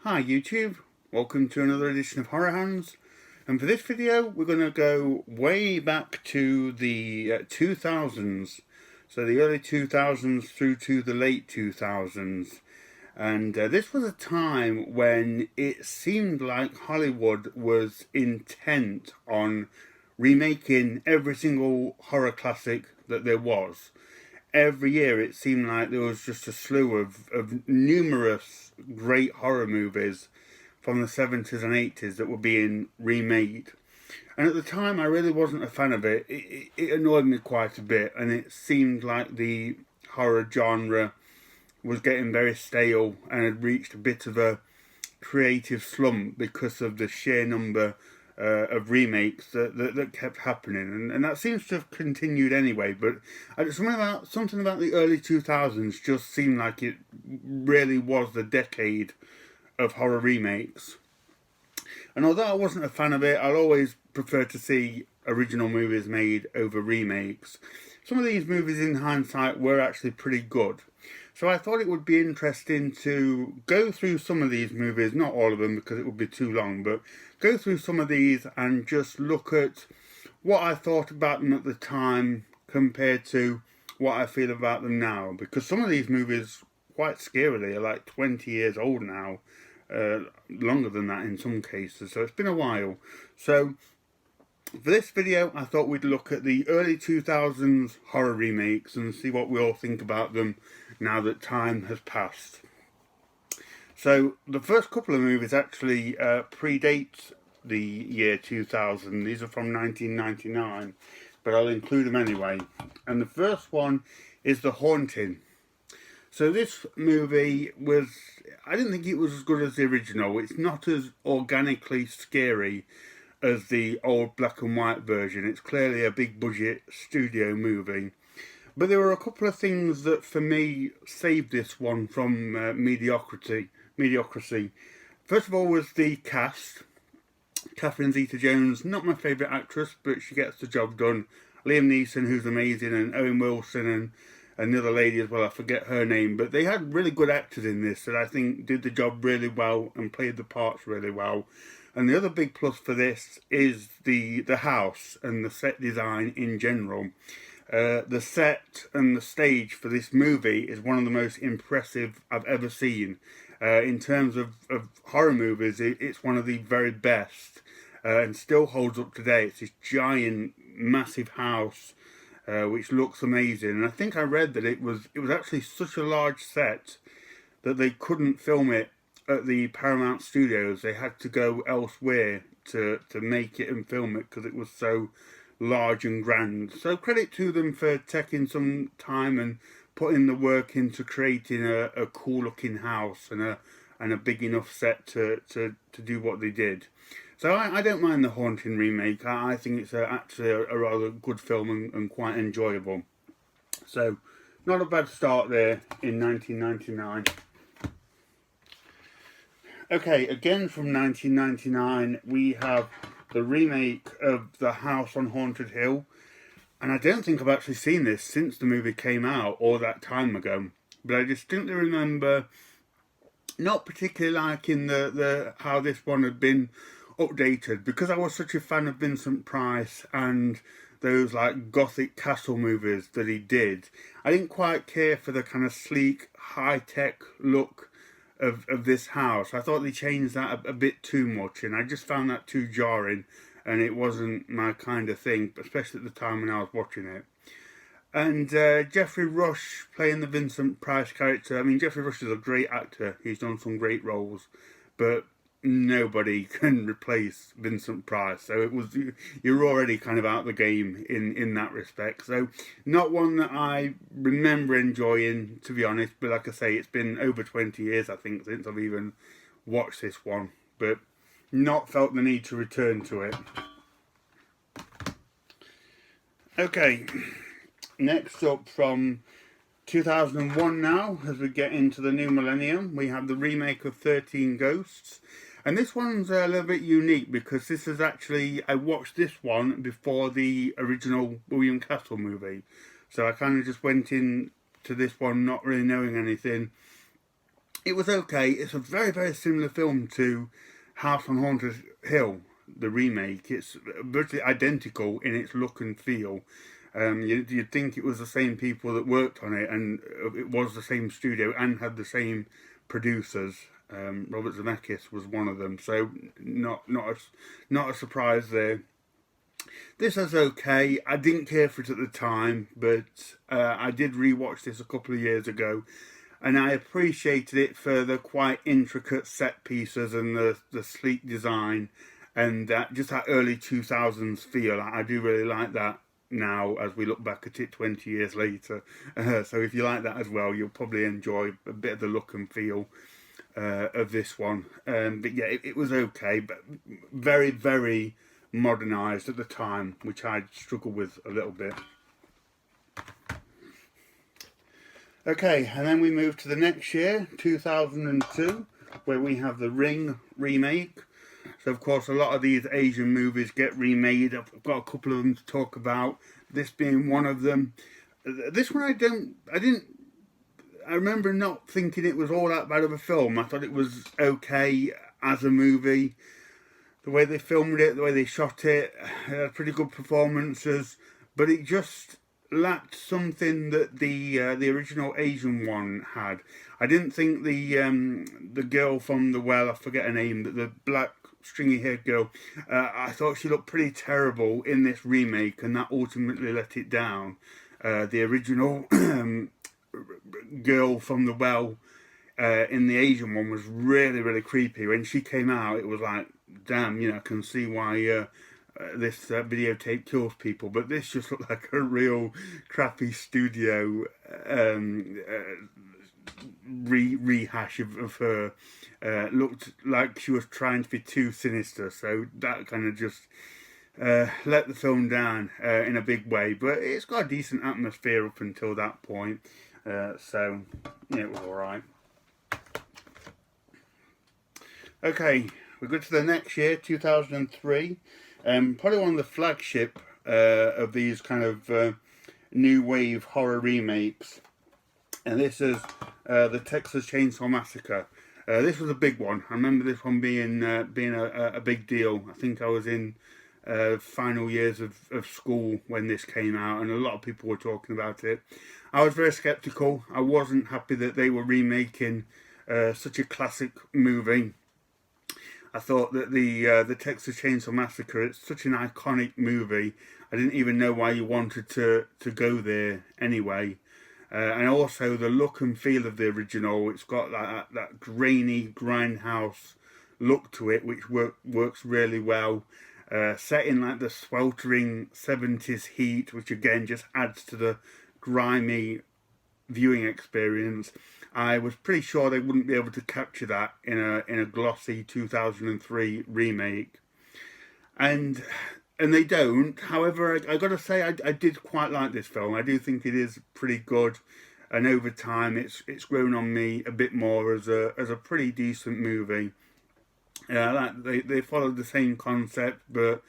Hi YouTube, welcome to another edition of Horror Hands, and for this video we're going to go way back to the 2000s, so the early 2000s through to the late 2000s, and this was a time when it seemed like Hollywood was intent on remaking every single horror classic that there was. Every year it seemed like there was just a slew of numerous great horror movies from the 70s and 80s that were being remade. And at the time I really wasn't a fan of it. It annoyed me quite a bit, and it seemed like the horror genre was getting very stale and had reached a bit of a creative slump because of the sheer number of remakes that kept happening, and that seems to have continued anyway. But something about the early 2000s just seemed like it really was the decade of horror remakes. And although I wasn't a fan of it, I'll always prefer to see original movies made over remakes. Some of these movies in hindsight were actually pretty good. So I thought it would be interesting to go through some of these movies, not all of them because it would be too long, but go through some of these and just look at what I thought about them at the time compared to what I feel about them now. Because some of these movies, quite scarily, are like 20 years old now, longer than that in some cases, so it's been a while. So for this video I thought we'd look at the early 2000s horror remakes and see what we all think about them now that time has passed. So the first couple of movies actually predate the year 2000. These are from 1999, but I'll include them anyway. And the first one is The Haunting. So this movie was, I didn't think it was as good as the original. It's not as organically scary as the old black and white version. It's clearly a big budget studio movie. But there were a couple of things that for me saved this one from mediocrity. First of all was the cast. Catherine Zeta-Jones, not my favourite actress, but she gets the job done. Liam Neeson, who's amazing, and Owen Wilson, and another lady as well, I forget her name. But they had really good actors in this that I think did the job really well and played the parts really well. And the other big plus for this is the house and the set design in general. The set and the stage for this movie is one of the most impressive I've ever seen. In terms of horror movies, it's one of the very best, and still holds up today. It's this giant, massive house, which looks amazing. And I think I read that it was actually such a large set that they couldn't film it at the Paramount Studios. They had to go elsewhere to make it and film it because it was so large and grand. So credit to them for taking some time and putting the work into creating a cool looking house and a big enough set to do what they did. So I don't mind The Haunting remake. I think it's actually a rather good film and quite enjoyable. So not a bad start there in 1999. Okay, again from 1999 we have the remake of The House on Haunted Hill. And I don't think I've actually seen this since the movie came out or that time ago. But I distinctly remember not particularly liking the how this one had been updated, because I was such a fan of Vincent Price and those like gothic castle movies that he did. I didn't quite care for the kind of sleek, high-tech look of this house. I thought they changed that a bit too much, and I just found that too jarring, and it wasn't my kind of thing, especially at the time when I was watching it. And Geoffrey Rush playing the Vincent Price character. I mean, Geoffrey Rush is a great actor. He's done some great roles, but nobody can replace Vincent Price. So you're already kind of out of the game in that respect. So not one that I remember enjoying, to be honest. But like I say, it's been over 20 years, I think, since I've even watched this one. But not felt the need to return to it. Okay, next up from 2001 now, as we get into the new millennium, we have the remake of 13 Ghosts. And this one's a little bit unique because this is actually, I watched this one before the original William Castle movie. So I kind of just went in to this one not really knowing anything. it was okay. It's a very, very similar film to House on Haunted Hill, the remake. It's virtually identical in its look and feel. You'd think it was the same people that worked on it, and it was the same studio and had the same producers. Robert Zemeckis was one of them, so not a surprise there. This was okay. I didn't care for it at the time, but I did rewatch this a couple of years ago, and I appreciated it for the quite intricate set pieces and the sleek design, and just that early 2000s feel. I do really like that now as we look back at it 20 years later. So if you like that as well, you'll probably enjoy a bit of the look and feel of this one. But yeah, it was okay, but very, very modernised at the time, which I struggled with a little bit. Okay, and then we move to the next year, 2002, where we have the Ring remake. So of course a lot of these Asian movies get remade. I've got a couple of them to talk about, this being one of them. This one I remember not thinking it was all that bad of a film. I thought it was okay as a movie. The way they filmed it, the way they shot it, pretty good performances, but it just lacked something that the original Asian one had. I didn't think the girl from the well, I forget her name, the black stringy haired girl, I thought she looked pretty terrible in this remake, and that ultimately let it down. The original girl from the well in the Asian one was really, really creepy. When she came out, it was like, damn, I can see why this videotape kills people. But this just looked like a real crappy studio rehash of her. Looked like she was trying to be too sinister, so that kind of just let the film down in a big way. But it's got a decent atmosphere up until that point, so yeah, it was alright. Okay, we go to the next year, 2003. Probably one of the flagship of these kind of new wave horror remakes. And this is the Texas Chainsaw Massacre. This was a big one. I remember this one being a big deal. I think I was in final years of school when this came out, and a lot of people were talking about it. I was very sceptical. I wasn't happy that they were remaking such a classic movie. I thought that the Texas Chainsaw Massacre, it's such an iconic movie. I didn't even know why you wanted to go there anyway. And also the look and feel of the original. It's got that grainy grindhouse look to it, which works really well. Set in like the sweltering 70s heat, which again just adds to the grimy viewing experience. I was pretty sure they wouldn't be able to capture that in a glossy 2003 remake, and they don't. However, I got to say I did quite like this film. I do think it is pretty good, and over time it's grown on me a bit more as a pretty decent movie. They followed the same concept, but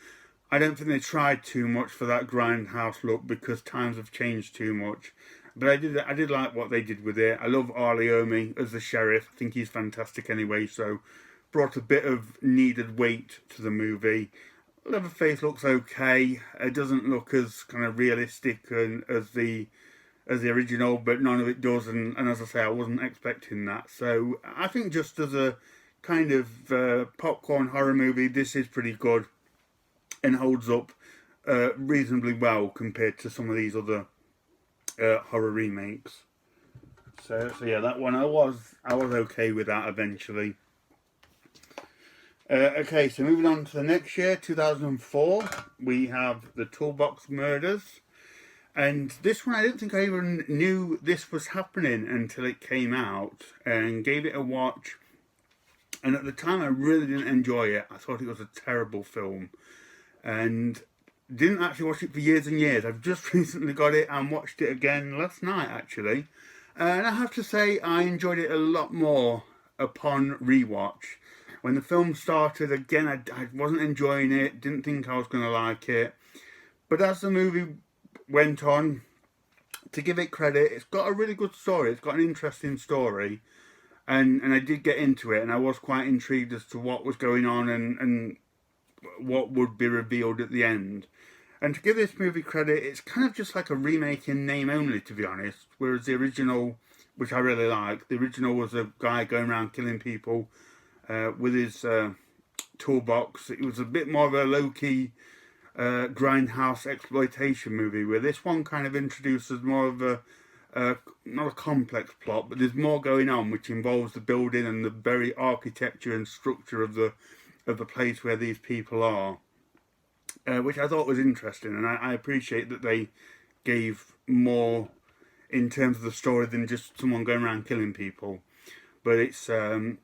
I don't think they tried too much for that grindhouse look because times have changed too much. But I did like what they did with it. I love Arleomi as the sheriff. I think he's fantastic anyway, so brought a bit of needed weight to the movie. Leatherface looks okay. It doesn't look as kind of realistic as the original, but none of it does. And as I say, I wasn't expecting that. So I think just as a kind of popcorn horror movie, this is pretty good and holds up reasonably well compared to some of these other horror remakes. So yeah, that one I was okay with that eventually. Okay, so moving on to the next year, 2004, we have the Toolbox Murders. And this one, I don't think I even knew this was happening until it came out, and gave it a watch. And at the time, I really didn't enjoy it. I thought it was a terrible film. And didn't actually watch it for years and years. I've just recently got it and watched it again last night, actually. And I have to say, I enjoyed it a lot more upon rewatch. When the film started, again, I wasn't enjoying it. Didn't think I was going to like it. But as the movie went on, to give it credit, it's got a really good story. It's got an interesting story. and I did get into it, and I was quite intrigued as to what was going on and what would be revealed at the end. And to give this movie credit, it's kind of just like a remake in name only, to be honest. Whereas the original, which I really like, the original was a guy going around killing people with his toolbox. It was a bit more of a low-key grindhouse exploitation movie, where this one kind of introduces more of a not a complex plot, but there's more going on, which involves the building and the very architecture and structure of the place where these people are, which I thought was interesting, and I appreciate that they gave more in terms of the story than just someone going around killing people. But it's one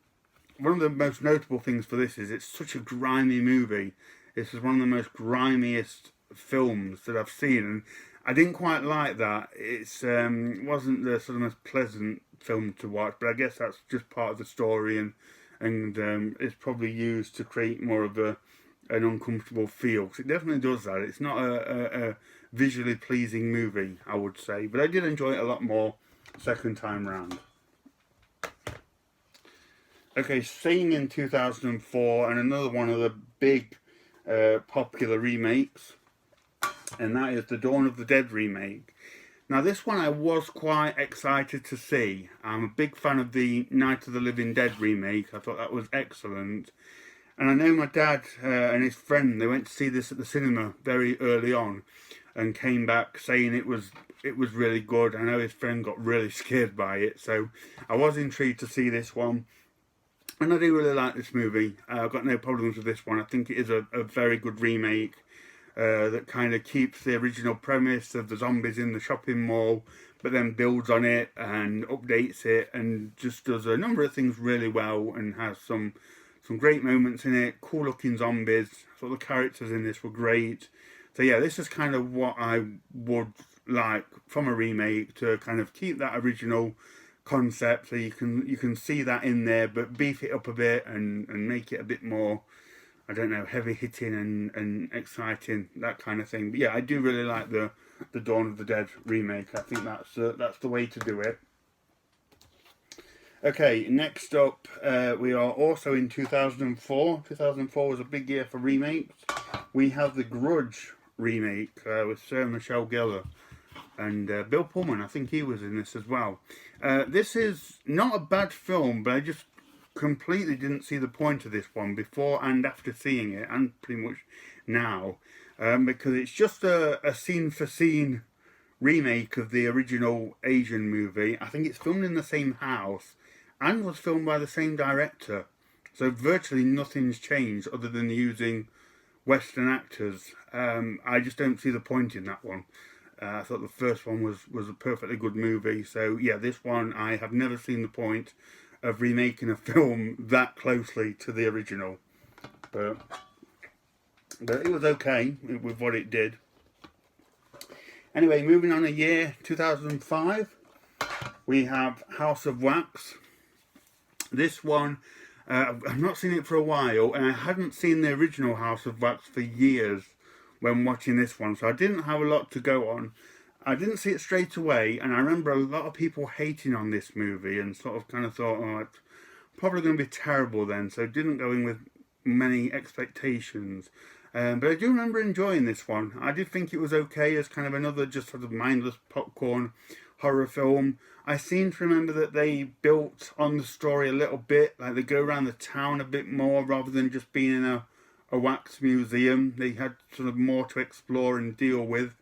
of the most notable things for this is it's such a grimy movie. This is one of the most grimiest films that I've seen, and I didn't quite like that. It wasn't the sort of most pleasant film to watch, but I guess that's just part of the story, and it's probably used to create more of an uncomfortable feel. Because it definitely does that. It's not a visually pleasing movie, I would say, but I did enjoy it a lot more second time round. Okay, staying in 2004, and another one of the big popular remakes, and that is the Dawn of the Dead remake. Now, this one I was quite excited to see. I'm a big fan of the Night of the Living Dead remake. I thought that was excellent. And I know my dad and his friend, they went to see this at the cinema very early on and came back saying it was really good. I know his friend got really scared by it, so I was intrigued to see this one. And I do really like this movie. I've got no problems with this one. I think it is a very good remake that kind of keeps the original premise of the zombies in the shopping mall, but then builds on it and updates it and just does a number of things really well, and has some great moments in it, cool looking zombies. I thought the characters in this were great. So yeah, this is kind of what I would like from a remake, to kind of keep that original concept, so you can see that in there, but beef it up a bit and make it a bit more, I don't know, heavy hitting and exciting, that kind of thing. But yeah, I do really like the Dawn of the Dead remake. I think that's the way to do it. Okay, next up, we are also in 2004. 2004 was a big year for remakes. We have the Grudge remake with Sarah Michelle Gellar and Bill Pullman. I think he was in this as well. This is not a bad film, but I just completely didn't see the point of this one before and after seeing it, and pretty much now, because it's just a scene-for-scene remake of the original Asian movie. I think it's filmed in the same house and was filmed by the same director, so virtually nothing's changed other than using Western actors. I just don't see the point in that one. I thought the first one was a perfectly good movie, so yeah, this one, I have never seen the point of remaking a film that closely to the original, but it was okay with what it did. Anyway, moving on a year, 2005, we have House of Wax. This one, I've not seen it for a while, and I hadn't seen the original House of Wax for years when watching this one, so I didn't have a lot to go on. I didn't see it straight away, and I remember a lot of people hating on this movie and sort of kind of thought, oh, it's probably going to be terrible then, so didn't go in with many expectations. But I do remember enjoying this one. I did think it was okay as kind of another just sort of mindless popcorn horror film. I seem to remember that they built on the story a little bit, like they go around the town a bit more rather than just being in a wax museum. They had sort of more to explore and deal with,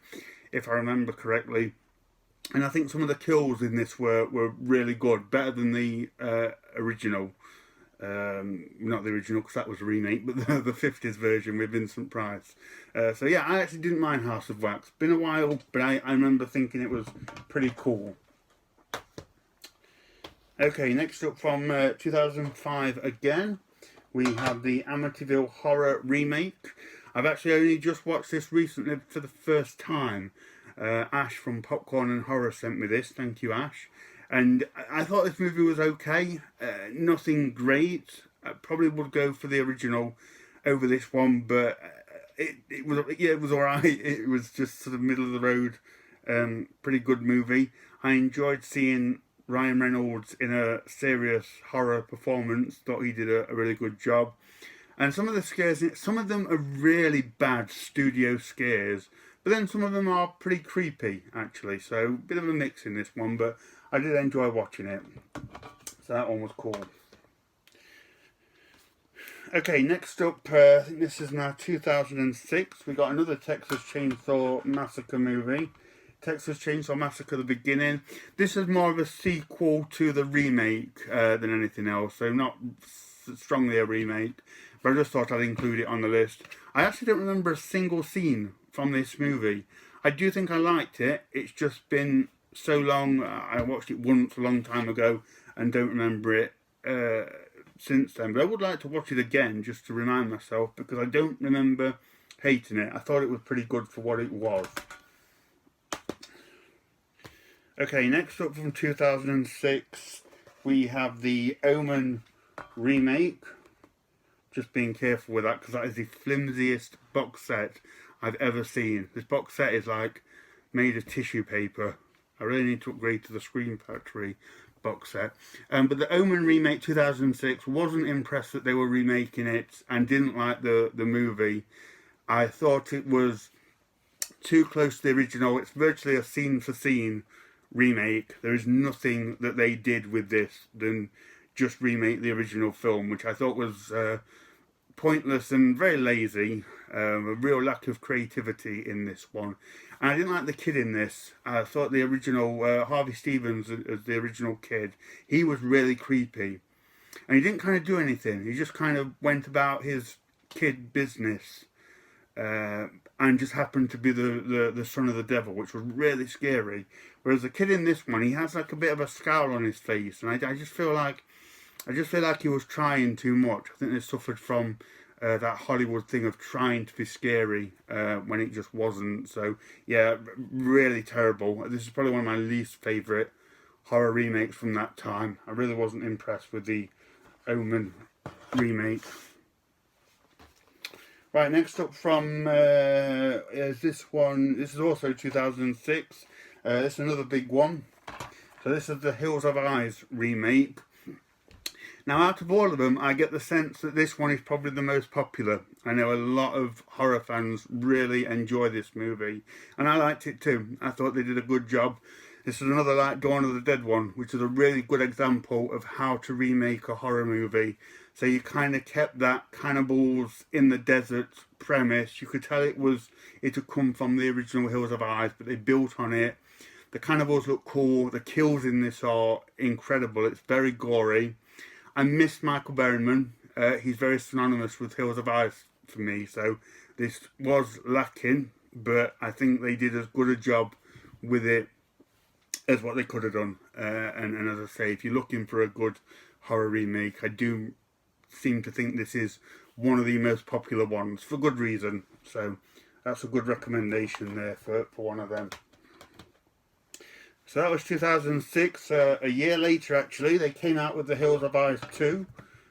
if I remember correctly. And I think some of the kills in this were really good, better than the original. Not the original, because that was a remake, but the 50s version with Vincent Price. So yeah, I actually didn't mind House of Wax. Been a while, but I remember thinking it was pretty cool. Okay, next up from 2005 again, we have the Amityville Horror remake. I've actually only just watched this recently for the first time. Ash from Popcorn and Horror sent me this. Thank you, Ash. And I thought this movie was okay. Nothing great. I probably would go for the original over this one, but it was alright. It was just sort of middle of the road. Pretty good movie. I enjoyed seeing Ryan Reynolds in a serious horror performance. Thought he did a really good job. And some of the scares, some of them are really bad studio scares, but then some of them are pretty creepy, actually. So, a bit of a mix in this one, but I did enjoy watching it. So that one was cool. Okay, next up, I think this is now 2006. We got another Texas Chainsaw Massacre movie. Texas Chainsaw Massacre: The Beginning. This is more of a sequel to the remake than anything else, so not strongly a remake. But I just thought I'd include it on the list. I actually don't remember a single scene from this movie. I do think I liked it. It's just been so long. I watched it once a long time ago and don't remember it since then. But I would like to watch it again just to remind myself, because I don't remember hating it. I thought it was pretty good for what it was. Okay, next up from 2006, we have the Omen remake. Just being careful with that, because that is the flimsiest box set I've ever seen. This box set is like made of tissue paper. I really need to upgrade to the Scream Factory box set. But the Omen remake 2006, wasn't impressed that they were remaking it and didn't like the movie. I thought it was too close to the original. It's virtually a scene for scene remake. There is nothing that they did with this than just remake the original film, which I thought was pointless and very lazy. A real lack of creativity in this one. And I didn't like the kid in this. I thought the original, Harvey Stevens as the original kid, he was really creepy. And he didn't kind of do anything. He just kind of went about his kid business. And just happened to be the son of the devil, which was really scary. Whereas the kid in this one, he has like a bit of a scowl on his face. And I just feel like he was trying too much. I think they suffered from that Hollywood thing of trying to be scary when it just wasn't. So yeah, really terrible. This is probably one of my least favourite horror remakes from that time. I really wasn't impressed with the Omen remake. Right, next up from is this one. This is also 2006. This is another big one. So this is the Hills Have Eyes remake. Now, out of all of them, I get the sense that this one is probably the most popular. I know a lot of horror fans really enjoy this movie, and I liked it too. I thought they did a good job. This is another like Dawn of the Dead one, which is a really good example of how to remake a horror movie. So you kind of kept that cannibals in the desert premise. You could tell it had come from the original Hills of Eyes, but they built on it. The cannibals look cool. The kills in this are incredible. It's very gory. I missed Michael Berryman. He's very synonymous with Hills of Eyes for me. So this was lacking, but I think they did as good a job with it as what they could have done. And as I say, if you're looking for a good horror remake, I do seem to think this is one of the most popular ones for good reason. So that's a good recommendation there for one of them. So that was 2006. A year later, actually, they came out with the Hills of Eyes 2.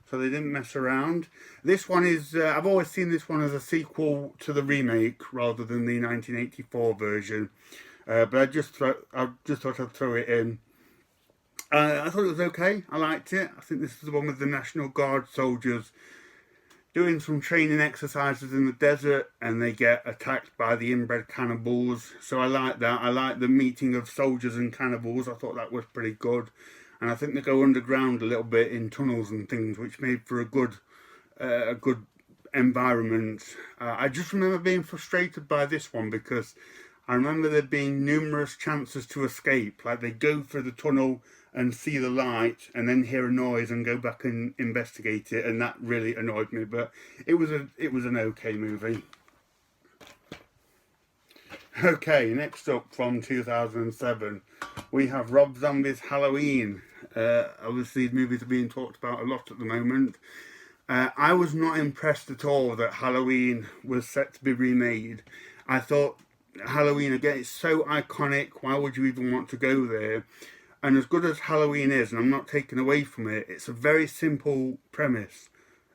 So they didn't mess around. This one is, I've always seen this one as a sequel to the remake rather than the 1984 version. But I just thought I'd throw it in. I thought it was okay. I liked it. I think this is the one with the National Guard soldiers doing some training exercises in the desert, and they get attacked by the inbred cannibals. So I like that. I like the meeting of soldiers and cannibals. I thought that was pretty good. And I think they go underground a little bit in tunnels and things, which made for a good environment. I just remember being frustrated by this one because I remember there being numerous chances to escape. Like they go through the tunnel and see the light and then hear a noise and go back and investigate it, and that really annoyed me. But it was an okay movie. Okay, next up from 2007, we have Rob Zombie's Halloween. Obviously, these movies are being talked about a lot at the moment. I was not impressed at all that Halloween was set to be remade. I thought Halloween, again, it's so iconic. Why would you even want to go there? And as good as Halloween is, and I'm not taking away from it, it's a very simple premise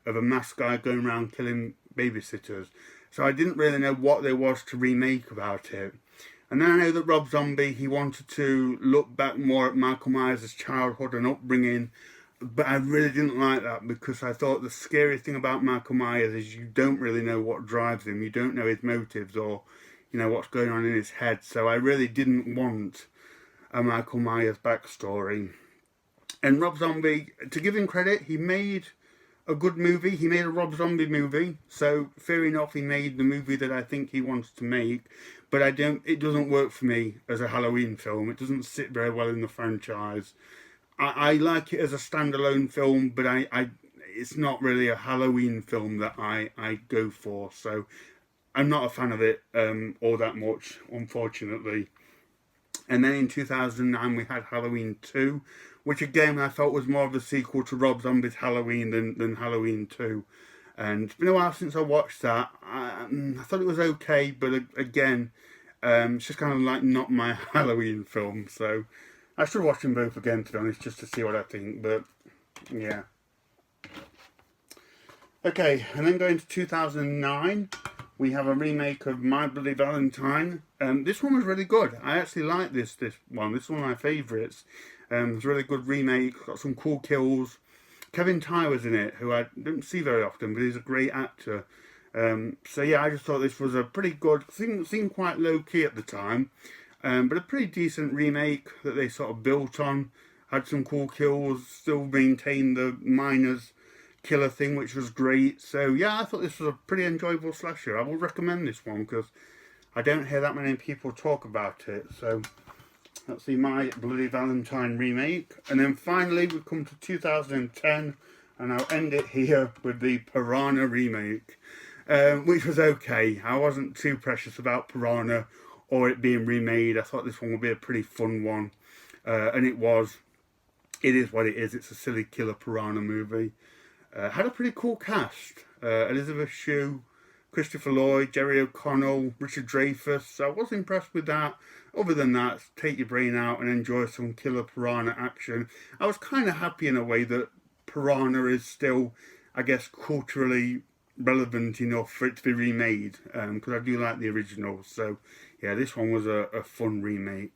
of a masked guy going around killing babysitters. So I didn't really know what there was to remake about it. And then I know that Rob Zombie, he wanted to look back more at Michael Myers' childhood and upbringing, but I really didn't like that because I thought the scariest thing about Michael Myers is you don't really know what drives him. You don't know his motives or, what's going on in his head. So I really didn't want a Michael Myers backstory. And Rob Zombie, to give him credit, he made a good movie. He made a Rob Zombie movie, so fair enough, he made the movie that I think he wants to make. But it doesn't work for me as a Halloween film. It doesn't sit very well in the franchise. I like it as a standalone film, but it's not really a Halloween film that I go for. So I'm not a fan of it all that much, unfortunately. And then in 2009 we had Halloween 2, which again I felt was more of a sequel to Rob Zombie's Halloween than Halloween 2. And it's been a while since I watched that. I thought it was okay, but again, it's just kind of like not my Halloween film. So I should watch them both again, to be honest, just to see what I think. But yeah. Okay, and then going to 2009, we have a remake of My Bloody Valentine. This one was really good. I actually like this one. This is one of my favourites. It's a really good remake. Got some cool kills. Kevin Tyler's in it, who I don't see very often, but he's a great actor. So yeah, I just thought this was a pretty good, seemed quite low key at the time, but a pretty decent remake that they sort of built on. Had some cool kills, still maintained the miners killer thing, which was great. So yeah, I thought this was a pretty enjoyable slasher. I would recommend this one because I don't hear that many people talk about it. So that's the My Bloody Valentine remake. And then finally we come to 2010, and I'll end it here with the Piranha remake, which was okay. I wasn't too precious about Piranha or it being remade. I thought this one would be a pretty fun one, and it was. It is what it is. It's a silly killer piranha movie. Had a pretty cool cast. Elizabeth Shue, Christopher Lloyd, Jerry O'Connell, Richard Dreyfuss. So I was impressed with that. Other than that, take your brain out and enjoy some killer piranha action. I was kind of happy in a way that Piranha is still, I guess, culturally relevant enough for it to be remade. Because I do like the original. So yeah, this one was a fun remake.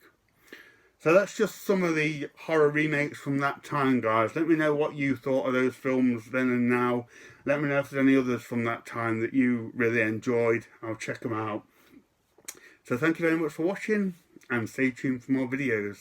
So that's just some of the horror remakes from that time, guys. Let me know what you thought of those films then and now. Let me know if there's any others from that time that you really enjoyed. I'll check them out. So thank you very much for watching, and stay tuned for more videos.